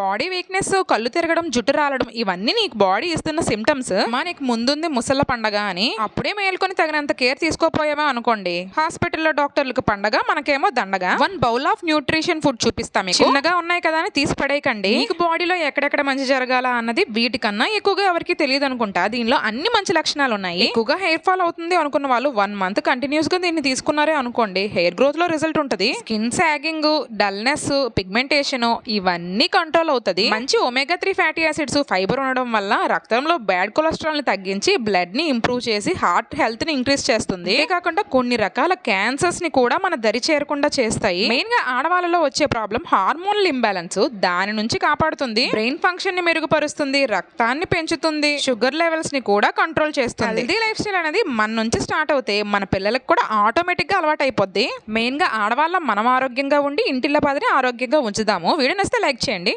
Body weakness, కళ్ళు తిరగడం, జుట్టు రాలడం ఇవన్నీ నీకు బాడీ ఇస్తున్న సిమ్టమ్స్. నీకు ముందుంది ముసళ్ళ పండగ అని అప్పుడే మేల్కొని తగినంత కేర్ తీసుకోపోయావా అనుకోండి, హాస్పిటల్లో డాక్టర్లకు పండగ, మనకేమో దండగా. 1 బౌల్ ఆఫ్ న్యూట్రిషన్ ఫుడ్ చూపిస్తాం మీకు. చిన్నగా ఉన్నాయి కదా అని తీసి పడేయకండి. మీకు బాడీలో ఎక్కడెక్కడ మంచి జరగాల అన్నది వీటికన్నా ఎక్కువగా ఎవరికి తెలియదు అనుకుంటా. దీనిలో అన్ని మంచి లక్షణాలు ఉన్నాయి. ఎక్కువగా హెయిర్ ఫాల్ అవుతుంది అనుకున్న వాళ్ళు 1 మంత్ కంటిన్యూస్ గా దీన్ని తీసుకున్నారే అనుకోండి, హెయిర్ గ్రోత్ లో రిజల్ట్ ఉంటుంది. స్కిన్ సాగింగ్, డల్నెస్, పిగ్మెంటేషన్ ఇవన్నీ కంట్రోల్ అవుతుంది. మంచి ఒమేగా 3 ఫ్యాటీ యాసిడ్స్, ఫైబర్ ఉండడం వల్ల రక్తంలో బ్యాడ్ కొలెస్ట్రాల్ ని తగ్గించి బ్లడ్ ని ఇంప్రూవ్ చేసి హార్ట్ హెల్త్ ని ఇంక్రీజ్ చేస్తుంది. ఇదే కాకుండా కొన్ని రకాల క్యాన్సర్స్ ని కూడా మన దరి చేరకుండా చేస్తాయి. మెయిన్ గా ఆడవాళ్ళలో వచ్చే ప్రాబ్లం హార్మోనల్ ఇంబ్యాలెన్స్, దాని నుంచి కాపాడుతుంది. బ్రెయిన్ ఫంక్షన్ ని మెరుగుపరుస్తుంది, రక్తాన్ని పెంచుతుంది, షుగర్ లెవెల్స్ ని కూడా కంట్రోల్ చేస్తుంది. హెల్తీ లైఫ్ స్టైల్ అనేది మన నుంచి స్టార్ట్ అవుతే మన పిల్లలకు కూడా ఆటోమేటిక్ గా అలవాటు అయిపోద్ది. మెయిన్ గా ఆడవాళ్ళ మనం ఆరోగ్యంగా ఉండి ఇంటిల్ల పదిని ఆరోగ్యంగా ఉంచుదాము. వీడియో నచ్చితే లైక్ చేయండి.